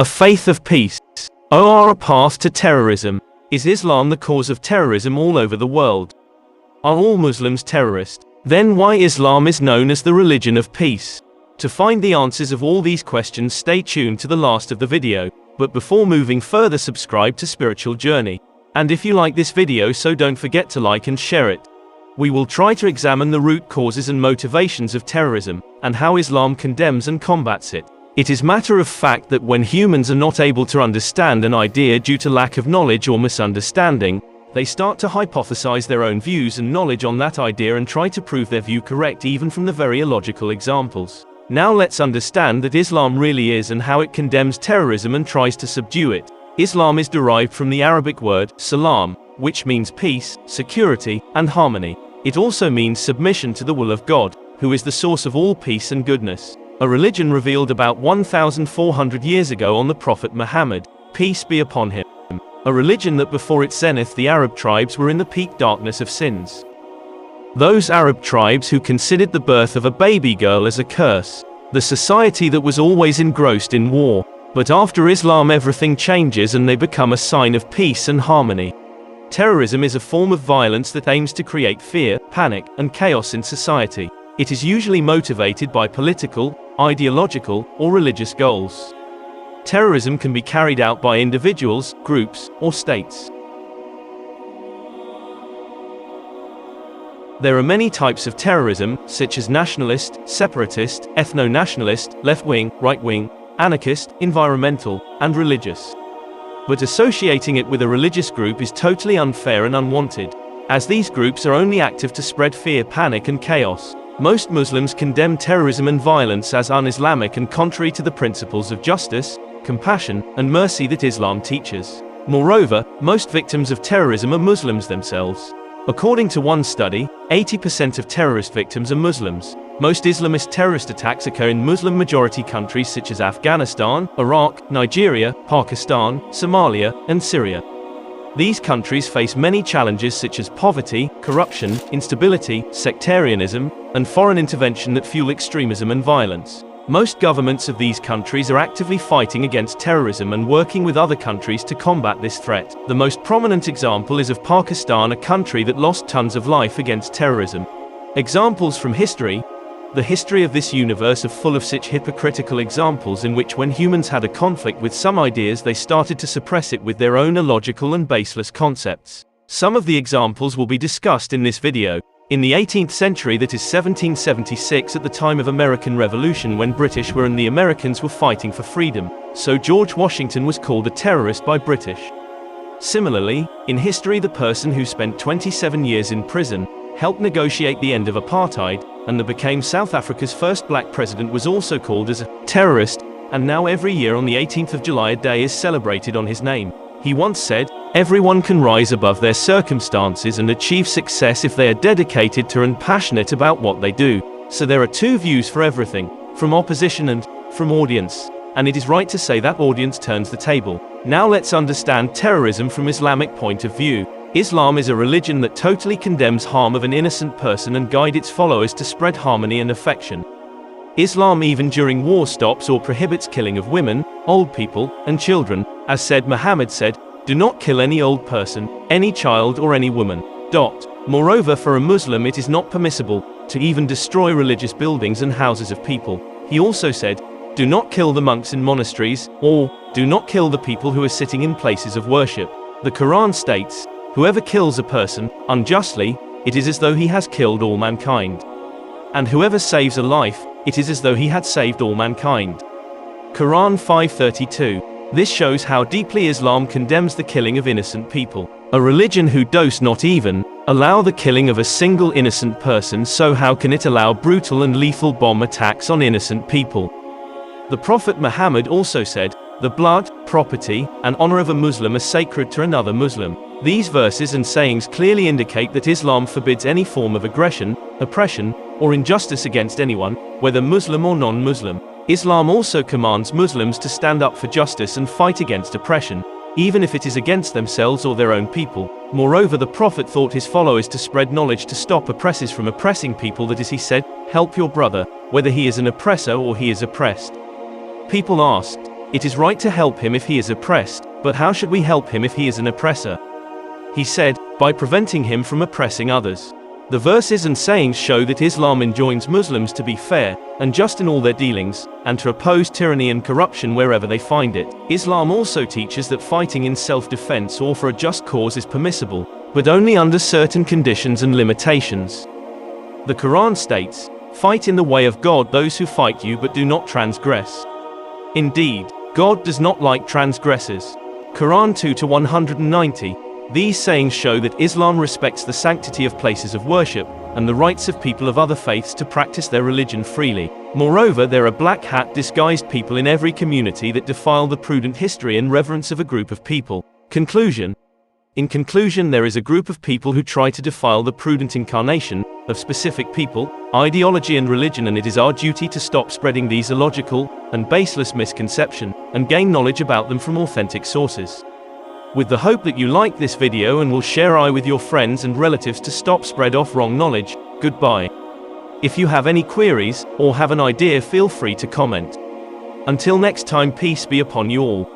A faith of peace. Or a path to terrorism. Is Islam the cause of terrorism all over the world? Are all Muslims terrorists? Then why Islam is known as the religion of peace? To find the answers of all these questions, stay tuned to the last of the video. But before moving further, subscribe to Spiritual Journey. And if you like this video, so don't forget to like and share it. We will try to examine the root causes and motivations of terrorism, and how Islam condemns and combats it. It is matter of fact that when humans are not able to understand an idea due to lack of knowledge or misunderstanding, they start to hypothesize their own views and knowledge on that idea and try to prove their view correct even from the very illogical examples. Now let's understand that Islam really is and how it condemns terrorism and tries to subdue it. Islam is derived from the Arabic word salam, which means peace, security, and harmony. It also means submission to the will of God, who is the source of all peace and goodness. A religion revealed about 1,400 years ago on the Prophet Muhammad, peace be upon him. A religion that before its zenith the Arab tribes were in the peak darkness of sins. Those Arab tribes who considered the birth of a baby girl as a curse. The society that was always engrossed in war. But after Islam everything changes and they become a sign of peace and harmony. Terrorism is a form of violence that aims to create fear, panic, and chaos in society. It is usually motivated by political, ideological, or religious goals. Terrorism can be carried out by individuals, groups, or states. There are many types of terrorism, such as nationalist, separatist, ethno-nationalist, left-wing, right-wing, anarchist, environmental, and religious. But associating it with a religious group is totally unfair and unwanted, as these groups are only active to spread fear, panic, and chaos. Most Muslims condemn terrorism and violence as un-Islamic and contrary to the principles of justice, compassion, and mercy that Islam teaches. Moreover, most victims of terrorism are Muslims themselves. According to one study, 80% of terrorist victims are Muslims. Most Islamist terrorist attacks occur in Muslim-majority countries such as Afghanistan, Iraq, Nigeria, Pakistan, Somalia, and Syria. These countries face many challenges such as poverty, corruption, instability, sectarianism, and foreign intervention that fuel extremism and violence. Most governments of these countries are actively fighting against terrorism and working with other countries to combat this threat. The most prominent example is of Pakistan, a country that lost tons of life against terrorism. Examples from history. The history of this universe is full of such hypocritical examples in which when humans had a conflict with some ideas they started to suppress it with their own illogical and baseless concepts. Some of the examples will be discussed in this video. In the 18th century, that is 1776, at the time of American Revolution when British were and the Americans were fighting for freedom, so George Washington was called a terrorist by British. Similarly, in history the person who spent 27 years in prison, helped negotiate the end of apartheid, and became South Africa's first black president was also called as a terrorist, and now every year on the 18th of July a day is celebrated on his name. He once said, "Everyone can rise above their circumstances and achieve success if they are dedicated to and passionate about what they do." So there are two views for everything, from opposition and from audience, and it is right to say that audience turns the table. Now let's understand terrorism from Islamic point of view. Islam is a religion that totally condemns harm of an innocent person and guides its followers to spread harmony and affection. Islam even during war stops or prohibits killing of women, old people, and children, as said Muhammad said, "Do not kill any old person, any child or any woman." Moreover, for a Muslim it is not permissible to even destroy religious buildings and houses of people. He also said, "Do not kill the monks in monasteries," or, "Do not kill the people who are sitting in places of worship." The Quran states, "Whoever kills a person, unjustly, it is as though he has killed all mankind. And whoever saves a life, it is as though he had saved all mankind." Quran 5:32. This shows how deeply Islam condemns the killing of innocent people. A religion who does not even allow the killing of a single innocent person, so how can it allow brutal and lethal bomb attacks on innocent people? The Prophet Muhammad also said, "The blood, property, and honor of a Muslim are sacred to another Muslim." These verses and sayings clearly indicate that Islam forbids any form of aggression, oppression, or injustice against anyone, whether Muslim or non-Muslim. Islam also commands Muslims to stand up for justice and fight against oppression, even if it is against themselves or their own people. Moreover, the Prophet taught his followers to spread knowledge to stop oppressors from oppressing people, that is, he said, "Help your brother, whether he is an oppressor or he is oppressed." People asked, It is right to help him if he is oppressed, but how should we help him if he is an oppressor? He said, by preventing him from oppressing others. The verses and sayings show that Islam enjoins Muslims to be fair and just in all their dealings, and to oppose tyranny and corruption wherever they find it. Islam also teaches that fighting in self-defense or for a just cause is permissible, but only under certain conditions and limitations. The Quran states, "Fight in the way of God those who fight you but do not transgress." Indeed, God does not like transgressors. Quran 2-190. These sayings show that Islam respects the sanctity of places of worship, and the rights of people of other faiths to practice their religion freely. Moreover, there are black hat disguised people in every community that defile the prudent history and reverence of a group of people. Conclusion. In conclusion, there is a group of people who try to defile the prudent incarnation of specific people, ideology and religion, and it is our duty to stop spreading these illogical and baseless misconceptions and gain knowledge about them from authentic sources. With the hope that you like this video and will share it with your friends and relatives to stop spread of wrong knowledge. Goodbye. If you have any queries or have an idea, feel free to comment. Until next time, peace be upon you all.